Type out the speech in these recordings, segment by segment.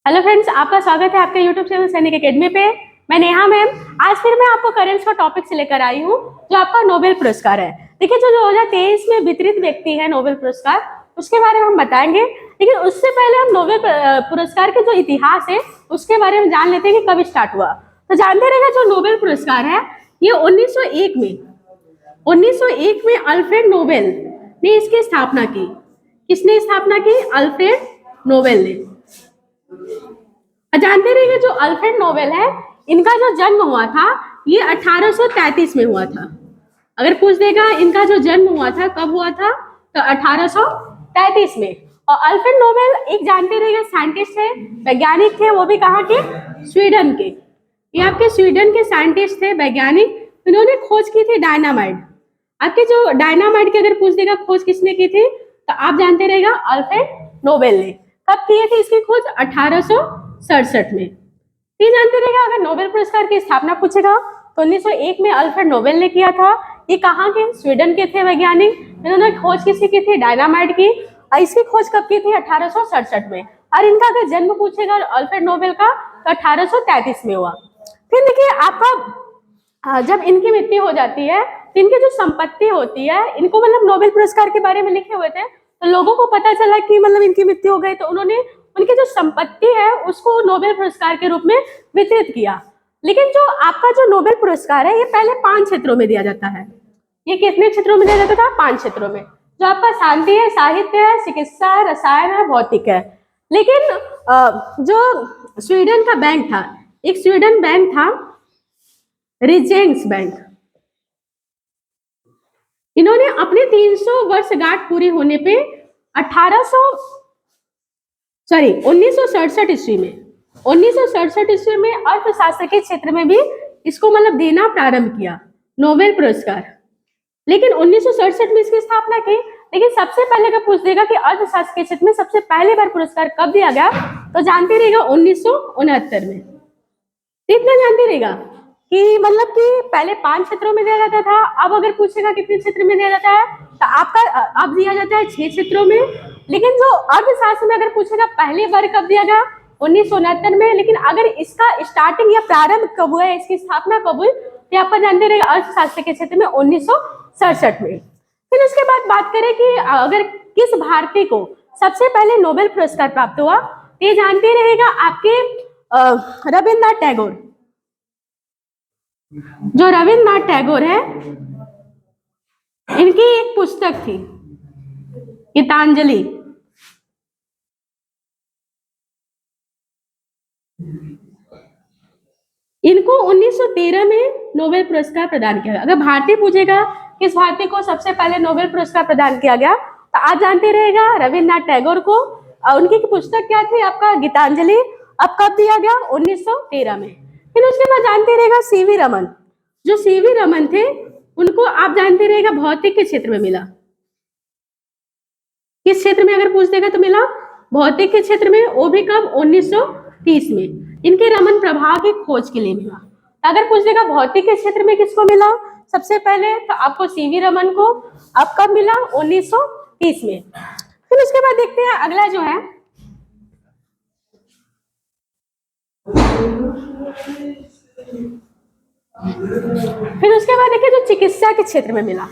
Hello friends, आपका स्वागत है आपके यूट्यूब चैनल सैनिक एकेडमी पे। मैं नेहा मैम आज फिर मैं आपको करेंट्स का टॉपिक से लेकर आई हूँ जो आपका नोबेल पुरस्कार है। देखिए, जो 2023 में वितरित व्यक्ति है नोबेल पुरस्कार, उसके बारे में हम बताएंगे। लेकिन उससे पहले हम नोबेल पुरस्कार के जो इतिहास है उसके बारे में जान लेते हैं कि कब स्टार्ट हुआ। तो जानते रहेगा, जो नोबेल पुरस्कार है ये 1901 में अल्फ्रेड नोबेल ने इसकी स्थापना की। किसने स्थापना की? अल्फ्रेड नोबेल ने। जानते रहिए, जो अल्फ्रेड नोबेल है इनका जो जन्म हुआ था ये 1833 में हुआ था। अगर पूछ देगा इनका जो जन्म हुआ था कब हुआ था, तो 1833 में। और अल्फ्रेड नोबेल एक जानते रहिए साइंटिस्ट थे, वैज्ञानिक थे, वो भी कहाँ के? स्वीडन के। ये आपके स्वीडन के साइंटिस्ट थे, वैज्ञानिक। इन्होंने खोज की थी डायनामाइट। आपके जो डायनामाइट की अगर पूछ देगा खोज किसने की थी, तो आप जानते रहेगा अल्फ्रेड नोबेल ने। कब किए थे इसकी खोज? 1867 में। ये जानते रहेगा, अगर नोबेल पुरस्कार की स्थापना पूछेगा तो 1901 में अल्फ्रेड नोबेल ने किया था। ये कहाँ के? स्वीडन के थे वैज्ञानिक। इन्होंने खोज किसकी की थी? डायनामाइट की। इसकी खोज कब की थी? 1867 में। और इनका अगर जन्म पूछेगा अल्फ्रेड नोबेल का, तो 1833 में हुआ। फिर देखिए, आपका जब इनकी मृत्यु हो जाती है तो इनकी जो संपत्ति होती है, इनको मतलब नोबेल पुरस्कार के बारे में लिखे हुए थे, तो लोगों को पता चला कि मतलब इनकी मृत्यु हो गई, तो उन्होंने उनकी जो संपत्ति है उसको नोबेल पुरस्कार के रूप में वितरित किया। लेकिन जो आपका जो नोबेल पुरस्कार है ये पहले 5 क्षेत्रों में दिया जाता है। ये कितने क्षेत्रों में दिया जाता था? 5 क्षेत्रों में। जो आपका शांति है, साहित्य है, चिकित्सा है, रसायन है, भौतिक है। लेकिन जो स्वीडन का बैंक था, एक स्वीडन बैंक था रिजेंस बैंक, इन्होंने अपने 300 वर्षगांठ पूरी होने पे 1967 ईस्वी में अर्थशास्त्र के क्षेत्र में भी इसको मतलब देना प्रारंभ किया नोबेल पुरस्कार। लेकिन 1967 में इसकी स्थापना की। लेकिन सबसे पहले का पूछ देगा कि अर्थशास्त्र के क्षेत्र में सबसे पहली बार पुरस्कार कब दिया गया, तो जानते रहेगा 1969 में। इतना जानते रहेगा कि मतलब कि पहले 5 क्षेत्रों में दिया जाता था। अब अगर पूछेगा कितने क्षेत्र में दिया जाता है, तो आपका अब दिया जाता है 6 क्षेत्रों में। लेकिन जो अर्थशास्त्र में अगर पूछेगा पहली बार कब दिया गया, 1969 में। लेकिन अगर इसका स्टार्टिंग या प्रारंभ कब हुआ है, इसकी स्थापना कब हुई, तो आपका जानते रहेगा अर्थशास्त्र के क्षेत्र में 1967 में। फिर उसके बाद बात करें कि अगर किस भारतीय को सबसे पहले नोबेल पुरस्कार प्राप्त हुआ, ये जानते रहेगा आपके रविन्द्रनाथ टैगोर। जो रविन्द्रनाथ टैगोर है, इनकी एक पुस्तक थी गीतांजलि। इनको 1913 में नोबेल पुरस्कार प्रदान किया गया। अगर भारतीय पूछेगा किस भारतीय को सबसे पहले नोबेल पुरस्कार प्रदान किया गया, तो आज जानते रहेगा रविन्द्रनाथ टैगोर को। उनकी पुस्तक क्या थी? आपका गीतांजलि। अब कब दिया गया? 1913 में। फिर उसके बाद जानते रहेगा सीवी रमन। जो सीवी रमन थे उनको आप जानते रहेगा भौतिक के क्षेत्र में मिला। किस क्षेत्र में अगर पूछ देगा तो मिला? भौतिक के क्षेत्र में। वो भी कब? 1930 में। इनके रमन प्रभाव की खोज के लिए मिला। अगर पूछ देगा भौतिक के क्षेत्र में किसको मिला सबसे पहले, तो आपको सीवी रमन को। अब कब मिला? 1930 में। फिर उसके बाद देखते हैं अगला जो है, फिर उसके बाद देखिए जो चिकित्सा के क्षेत्र में मिला।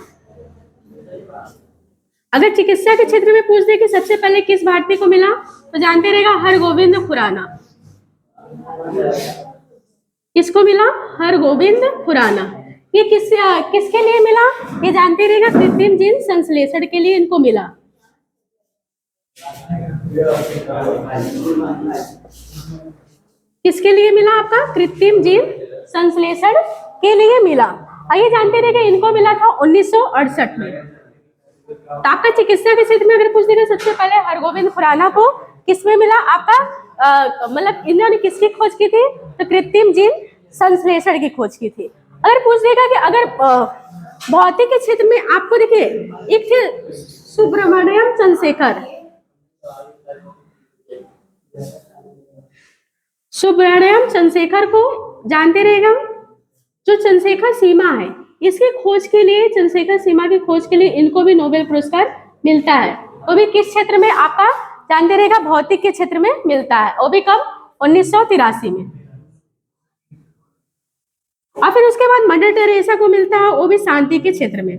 अगर चिकित्सा के क्षेत्र में पूछ दे कि सबसे पहले किस भारतीय को मिला, तो जानते रहेगा हरगोविंद खुराना। किसको मिला? हरगोविंद खुराना। ये किसके लिए मिला? ये जानते रहेगा कृत्रिम जीन संश्लेषण के लिए इनको मिला। किसके लिए मिला? आपका कृत्रिम जीन संश्लेषण के लिए मिला। आइए जानते रहेगा इनको मिला था 1968 में। तो आपका चिकित्सा के क्षेत्र में अगर पूछ देगा सबसे पहले हरगोविंद खुराना को किसमें मिला? आपका मतलब इन्होंने किसकी खोज की थी? तो कृत्रिम जीन संश्लेषण की खोज की थी। अगर पूछ देगा कि अगर भौतिक के क्षेत्र में आपको देखिए एक थे सुब्रमण्यम चंद्रशेखर। सुब्रमण्यम चंद्रशेखर को जानते रहेगा। जो चंद्रशेखर सीमा है, इसकी खोज के लिए, चंद्रशेखर सीमा की खोज के लिए इनको भी नोबेल पुरस्कार मिलता है। वो भी किस क्षेत्र में? आपका जानते रहेगा भौतिक के क्षेत्र में मिलता है। वो भी कब? 1983 में। और फिर उसके बाद मदर टेरेसा को मिलता है, वो भी शांति के क्षेत्र में।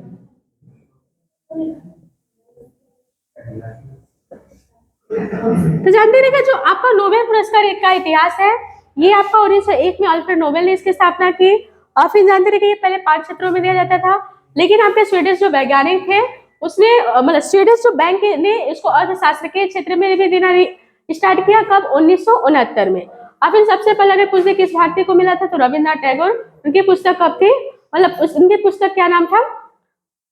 तो जानते रहिए जो आपका नोबेल पुरस्कार का इतिहास है, ये आपका 1901 में अल्फ्रेड नोबेल ने इसकी स्थापना की। और फिर जानते रहिए ये पहले 5 क्षेत्रों में दिया जाता था, लेकिन आपके स्वीडिश जो वैज्ञानिक थे उसने मतलब स्वीडिश जो बैंक ने इसको अर्थशास्त्र के क्षेत्र में भी देना स्टार्ट किया। कब? 1969 में। और फिर सबसे पहले अगर पूछे किस भारतीय को मिला था, तो रविन्द्रनाथ टैगोर। उनकी पुस्तक कब थी, मतलब उनकी पुस्तक क्या नाम था?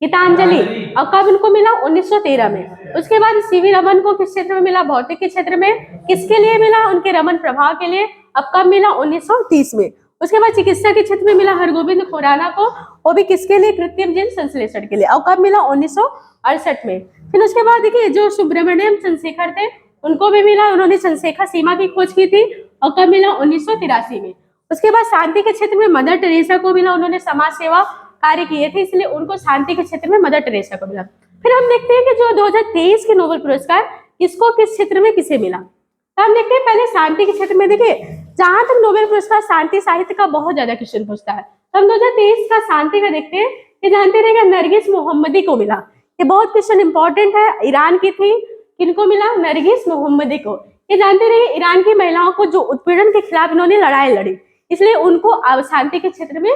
गीतांजलि। और कब इनको मिला? 1913 में। उसके बाद सीवी रमन को किस क्षेत्र में मिला? भौतिक के क्षेत्र में। किसके लिए मिला? उनके रमन प्रभाव के लिए। अब कब मिला? 1930 में। उसके बाद चिकित्सा के क्षेत्र में मिला हरगोविंद खुराना को, वो भी किसके लिए? कृत्रिम जीन संश्लेषण के लिए। और कब मिला? 1968 में। फिर उसके बाद देखिए जो सुब्रमण्यम चंद्रशेखर थे उनको भी मिला, उन्होंने चंद्रशेखर सीमा की खोज की थी। और कब मिला? 1983 में। उसके बाद शांति के क्षेत्र में मदर टेरेसा को मिला, उन्होंने समाज सेवा कार्य किए थे, इसलिए उनको शांति के क्षेत्र में मदर टेरेसा को मिला। फिर हम देखते हैं कि जो 2023 के नोबेल पुरस्कार इसको किस क्षेत्र में किसे मिला। तो हम देखते हैं पहले शांति के क्षेत्र में। देखिए जहां तक नोबेल पुरस्कार शांति साहित्य का बहुत ज्यादा क्वेश्चन पूछता है, तो हम 2023 का शांति का देखते हैं कि जानते रहेगा नरगिस मोहम्मदी को मिला। ये बहुत क्वेश्चन इंपॉर्टेंट है, ईरान की थी। किनको मिला? नरगिस मोहम्मदी को। ये जानते रहिए ईरान की महिलाओं को जो उत्पीड़न के खिलाफ इन्होंने लड़ाई लड़ी, इसलिए उनको शांति के क्षेत्र में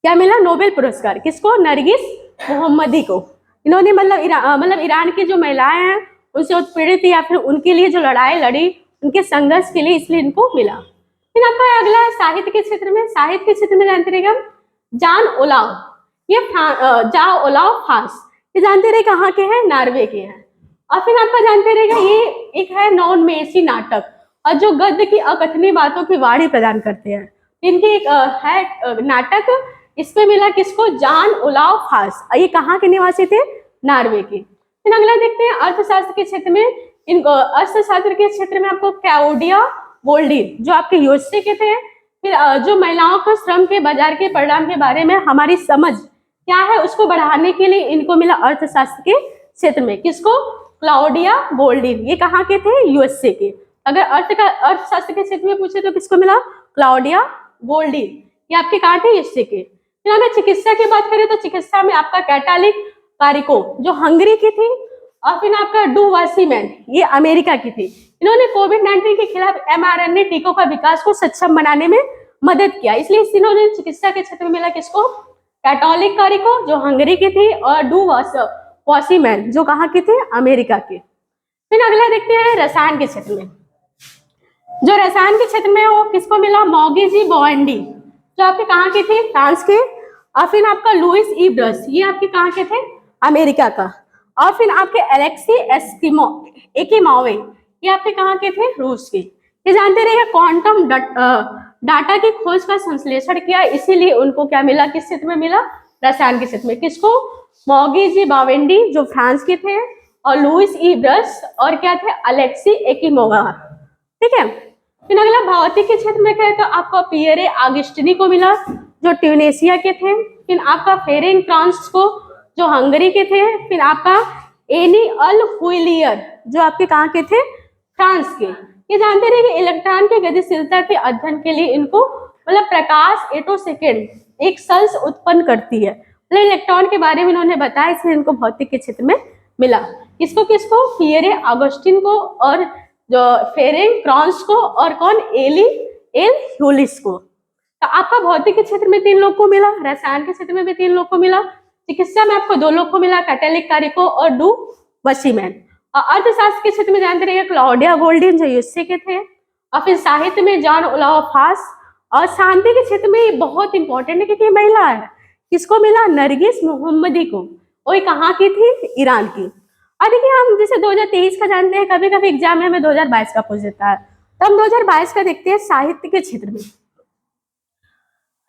क्या मिला? नोबेल पुरस्कार। किसको? नरगिस मोहम्मदी को। इन्होंने मतलब ईरान की जो महिलाएं हैं उनसे उत्पीड़ित या फिर उनके लिए जो लड़ाई लड़ी, उनके संघर्ष के लिए, इसलिए इनको मिला। फिर आपका अगला है साहित्य के क्षेत्र में। साहित्य के क्षेत्र में जानते रहेगा जान ओलाव, ये जा ओलाव फ्रांस, ये जानते रहे कहाँ के हैं? नॉर्वे के हैं। और फिर आपका जानते रहेगा ये एक है नॉन मेसी नाटक, और जो गद्य की अकथनीय बातों की वाणी प्रदान करते हैं, इनकी एक है नाटक, इसमें मिला किसको? जान ओलाव फ्रांस। ये कहाँ के निवासी थे? नॉर्वे के। फिर अगला देखते हैं अर्थशास्त्र के क्षेत्र में। इनको अर्थशास्त्र के क्षेत्र में आपको क्लाउडिया गोल्डीन जो आपके यूएसए के थे। फिर जो महिलाओं को श्रम के बाजार के परिणाम के बारे में हमारी समझ क्या है उसको बढ़ाने के लिए इनको मिला अर्थशास्त्र के क्षेत्र में। किसको? क्लाउडिया गोल्डीन। ये कहाँ के थे? यूएसए के। अगर अर्थशास्त्र के क्षेत्र में पूछे तो किसको मिला? क्लाउडिया गोल्डीन। ये आपके कहाँ थे? यूएसए के। फिर अगर चिकित्सा की बात करें तो चिकित्सा में आपका कैटालिक कारिको जो हंगरी की थी, और फिर आपका डू वासीमैन ये अमेरिका की थी। इन्होंने कोविड-19 के खिलाफ mRNA टीकों का विकास को सक्षम बनाने में मदद किया, इसलिए इन्होंने चिकित्सा के क्षेत्र में मिला किसको? कैटोलिक कारिको जो हंगरी की थी, और डू वासीमैन जो कहाँ की थे? अमेरिका के। फिर अगला देखते हैं रसायन के क्षेत्र में। जो रसायन के क्षेत्र में वो किसको मिला? मॉगी जी बोवेंडी जो आपके कहाँ के थे? फ्रांस के। और फिर आपका लुइस ई ब्रस ये आपके कहाँ के थे? अमेरिका का। और फिर आपके एलेक्सी एकिमोवे ये आपके कहाँ के थे? रूस के। ये जानते रहिए क्वांटम डाटा की खोज का संश्लेषण किया, इसीलिए उनको क्या मिला? किस क्षेत्र में मिला? रसायन के क्षेत्र में। किसको? मॉगी जी बावेंडी जो फ्रांस के थे, और लुइस ई ब्रस, और क्या थे? अलेक्सी एकिमोवा। ठीक है। फिर अगला भौतिक के क्षेत्र में क्या है तो आपको पियरे आगस्टिनी को मिला जो ट्यूनेशिया के थे। फिर आपका फेरेंग फ्रांस को जो हंगरी के थे। फिर आपका एनी अल हुइलियर जो आपके कहाँ के थे? फ्रांस के। ये जानते रहे कि इलेक्ट्रॉन की गतिशीलता के अध्ययन के लिए इनको मतलब प्रकाश 8 सेकेंड एक सेल्स उत्पन्न करती है, मतलब इलेक्ट्रॉन के बारे में इन्होंने बताया, इसलिए इनको भौतिक के क्षेत्र में मिला। किसको किसको? पियरे ऑगस्टिन को, और जो फेरेंग फ्रांस को, और कौन? एल ह्यूलिस को। तो आपका भौतिक के क्षेत्र में 3 लोग को मिला, रसायन के क्षेत्र में भी 3 लोग को मिला, चिकित्सा में आपको 2 लोग को मिला, कैटोलिक कारिको और डू वासीमैन। और अर्थशास्त्र के क्षेत्र में जानते रहिए क्लाउडिया गोल्डीन जो यूएसए के थे। और फिर साहित्य में जॉन ओलाव फ्रांस। और शांति के क्षेत्र में ये बहुत इंपॉर्टेंट है क्योंकि महिला है। किसको मिला? नरगिस मोहम्मदी को। वो कहाँ की थी? ईरान की। और देखिए हम जैसे 2023 का जानते हैं, कभी कभी एग्जाम में हमें 2022 का पूछ देता है, तो हम 2022 का देखते हैं साहित्य के क्षेत्र में।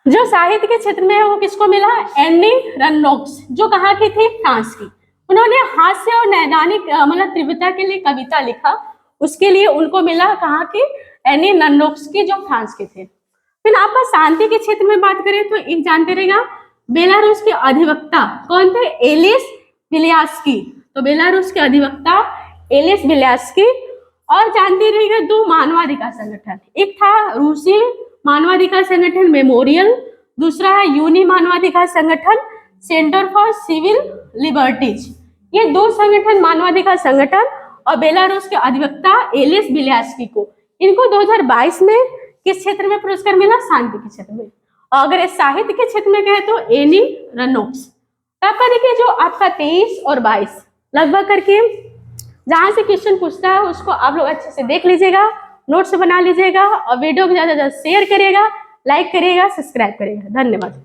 जो साहित्य के क्षेत्र में है वो किसको मिला? एनी रनोक्स जो कहाँ की थी? फ्रांस की। उन्होंने हास्य और नैदानिक मतलब तीव्रता के लिए कविता लिखा, उसके लिए उनको मिला कहाँ की? एनी रनोक्स की जो फ्रांस के थे। फिर आपका शांति के क्षेत्र में बात करें तो एक जानते रहेगा बेलारूस के अधिवक्ता कौन थे? एलिस बिलियास्की। तो बेलारूस के अधिवक्ता एलिस बिलियास्की। और जानते रहिएगा दो मानवाधिकार संगठन, एक था रूसी मानवाधिकार संगठन मेमोरियल, दूसरा है यूनी मानवाधिकार संगठन सेंटर फॉर सिविल लिबर्टीज। ये दो संगठन मानवाधिकार संगठन और बेलारूस के अधिवक्ता एलिस बिलियास्की को, इनको 2022 में किस क्षेत्र में पुरस्कार मिला? शांति के क्षेत्र में। और अगर साहित्य के क्षेत्र में कहे तो एनी रनोक्स। तो आपका देखिए जो आपका 23 और 22 लगभग करके जहां से क्वेश्चन पूछता है उसको आप लोग अच्छे से देख लीजिएगा, नोट्स बना लीजिएगा और वीडियो को ज्यादा से ज्यादा शेयर करिएगा, लाइक करिएगा, सब्सक्राइब करिएगा। धन्यवाद।